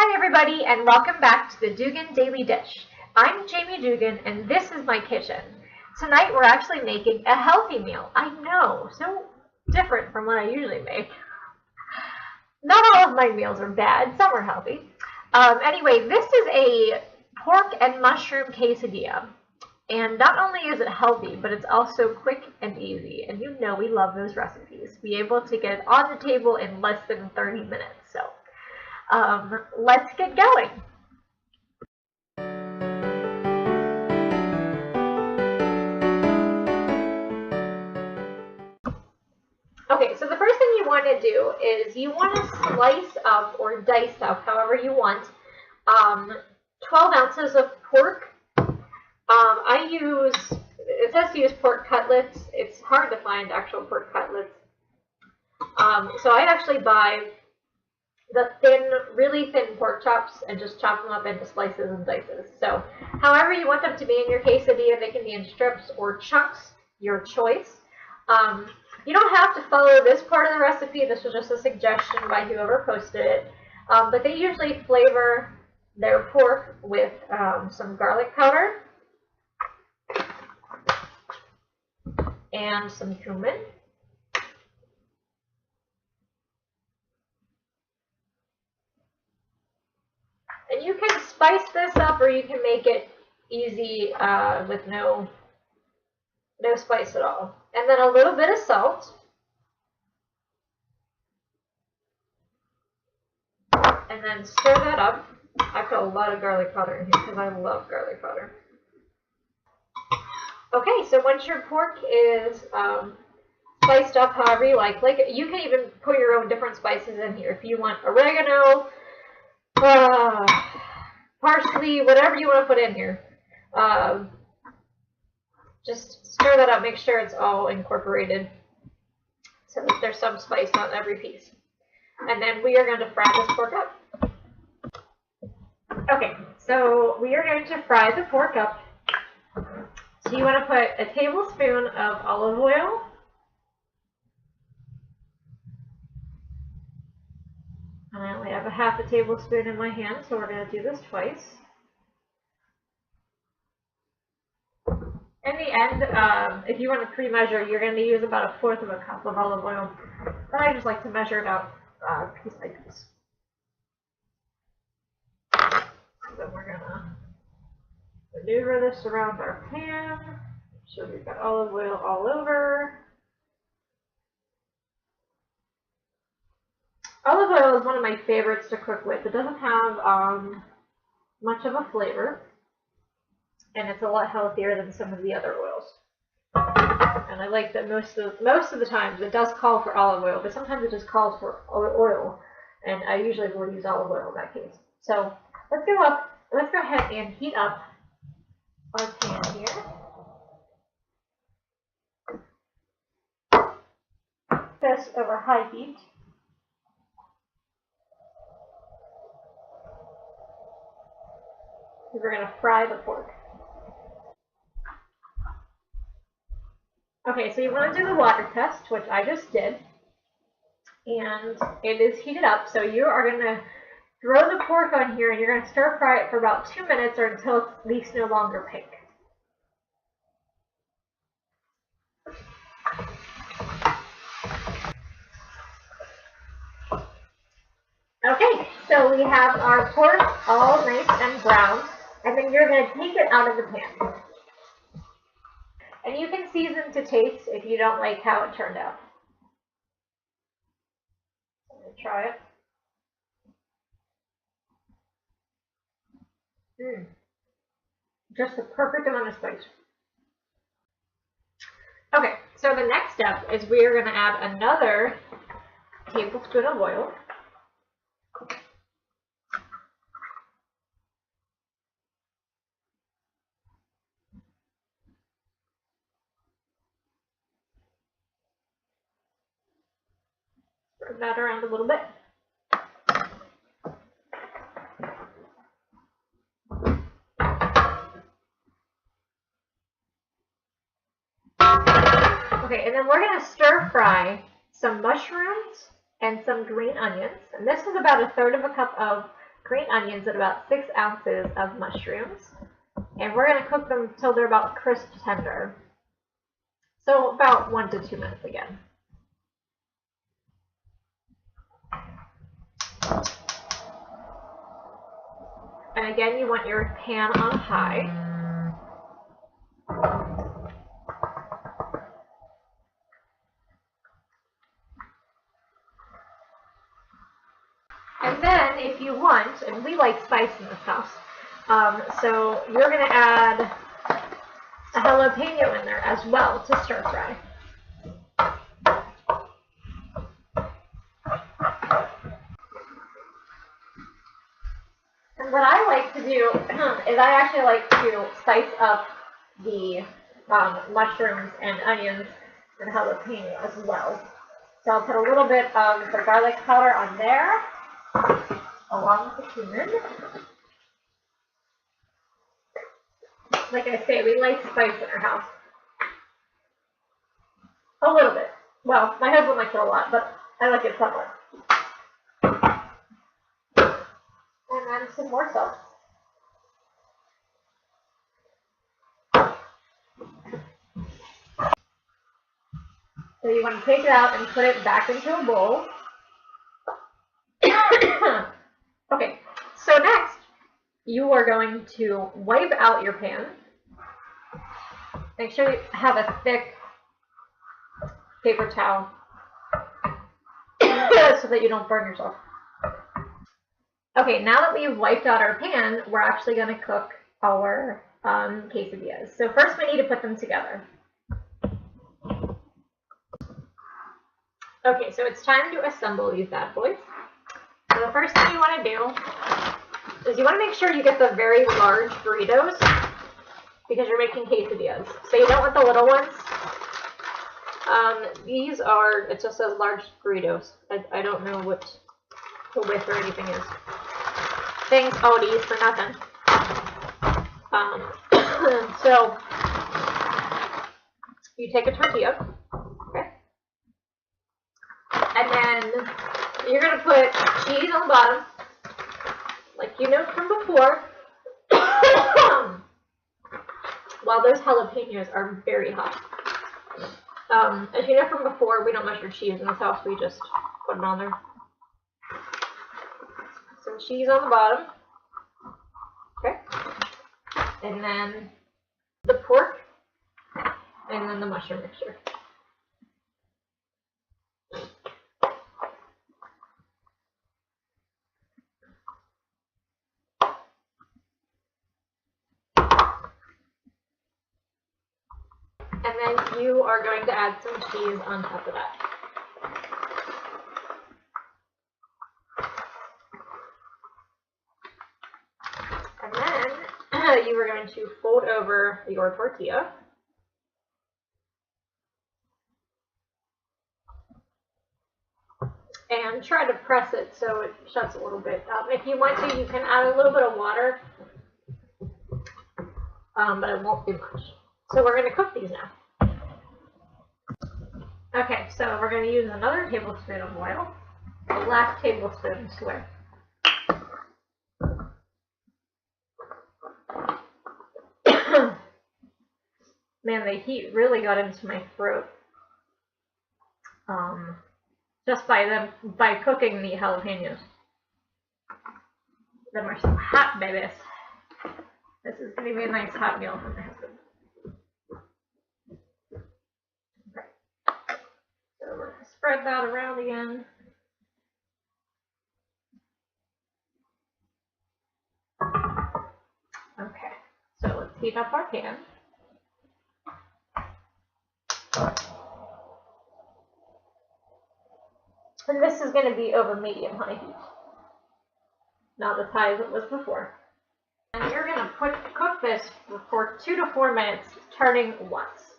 Hi everybody and welcome back to the Duggan Daily Dish. I'm Jamie Duggan and this is my kitchen. Tonight we're actually making a healthy meal. I know, so different from what I usually make. Not all of my meals are bad, some are healthy. Anyway, this is a pork and mushroom quesadilla. And not only is it healthy, but it's also quick and easy. And you know we love those recipes. Be able to get it on the table in less than 30 minutes. So let's get going. Okay, so the first thing you want to do is you want to slice up or dice up, however you want, 12 ounces of pork. It says to use pork cutlets. It's hard to find actual pork cutlets. So I actually buy the really thin pork chops and just chop them up into slices and dices. So however you want them to be in your quesadilla, they can be in strips or chunks, your choice. You don't have to follow this part of the recipe. This was just a suggestion by whoever posted it. But they usually flavor their pork with some garlic powder and some cumin. And you can spice this up or you can make it easy with no spice at all. And then a little bit of salt. And then stir that up. I put a lot of garlic powder in here because I love garlic powder. Okay, so once your pork is spiced up however you like you can even put your own different spices in here. If you want oregano, parsley, whatever you want to put in here. Just stir that up, make sure it's all incorporated so that there's some spice on every piece. And then we are going to fry this pork up. Okay, so we are going to fry the pork up. So you want to put a tablespoon of olive oil. And I only have a half a tablespoon in my hand, so we're going to do this twice. In the end, if you want to pre-measure, you're going to use about 1/4 of a cup of olive oil. But I just like to measure it out piece by piece. So then we're going to maneuver this around our pan. Make sure we've got olive oil all over. Olive oil is one of my favorites to cook with. It doesn't have much of a flavor, and it's a lot healthier than some of the other oils. And I like that most of the times it does call for olive oil, but sometimes it just calls for oil, and I usually will use olive oil in that case. So let's go ahead and heat up our pan here. This over high heat. We're going to fry the pork. Okay, so you want to do the water test, which I just did. And it is heated up, so you are going to throw the pork on here and you're going to stir fry it for about 2 minutes or until it's at least no longer pink. Okay, so we have our pork all nice and brown, and then you're going to take it out of the pan. And you can season to taste if you don't like how it turned out. I'm going to try it. Just the perfect amount of spice. Okay, so the next step is we are going to add another tablespoon of oil. Spread that around a little bit. Okay, and then we're going to stir fry some mushrooms and some green onions. And this is about 1/3 of a cup of green onions and about 6 ounces of mushrooms. And we're going to cook them till they're about crisp tender. So about 1 to 2 minutes again. And again, you want your pan on high. And then, if you want, and we like spice in this house, so you're going to add a jalapeno in there as well to stir fry. And what I like to do is I actually like to spice up the mushrooms and onions and jalapeno as well. So I'll put a little bit of the garlic powder on there, along with the cumin. Like I say, we like spice in our house. A little bit. Well, my husband likes it a lot, but I like it somewhat. And then some more salt. So you want to take it out and put it back into a bowl. Okay, so next you are going to wipe out your pan. Make sure you have a thick paper towel so that you don't burn yourself. Okay, now that we've wiped out our pan, we're actually going to cook our quesadillas. So first we need to put them together. Okay, so it's time to assemble these bad boys. So the first thing you want to do is you want to make sure you get the very large burritos because you're making quesadillas. So you don't want the little ones. These are, it just says large burritos. I don't know what the width or anything is. Thanks, Odie's, for nothing. So you take a tortilla, okay, and then you're going to put cheese on the bottom, like you know from before, while those jalapenos are very hot. As you know from before, we don't measure cheese in this house, we just put it on there. Some cheese on the bottom, okay, and then the pork, and then the mushroom mixture. And then you are going to add some cheese on top of that. And then you are going to fold over your tortilla. And try to press it so it shuts a little bit. If you want to, you can add a little bit of water, but it won't be much. So we're going to cook these now. Okay, so we're going to use another tablespoon of oil. The last tablespoon, I swear. Man, the heat really got into my throat. Just by cooking the jalapenos. Them are so hot, babies. This is going to be a nice hot meal for my husband. Okay. So we're going to spread that around again. Okay, so let's heat up our pan. And this is going to be over medium high heat, not as high as it was before. And you're going to cook this for 2 to 4 minutes, turning once.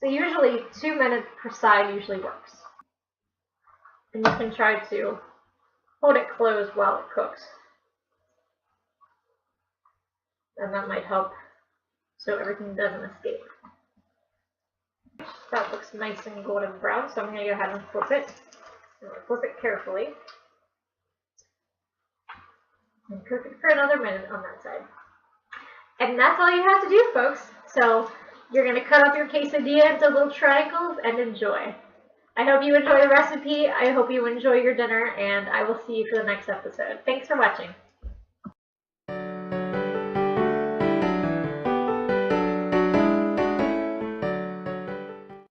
So usually 2 minutes per side usually works. And you can try to hold it closed while it cooks. And that might help so everything doesn't escape. That looks nice and golden brown, so I'm going to go ahead and flip it. I'm going to flip it carefully. and cook it for another minute on that side. And that's all you have to do, folks. So you're going to cut up your quesadilla into little triangles and enjoy. I hope you enjoy the recipe. I hope you enjoy your dinner, and I will see you for the next episode. Thanks for watching.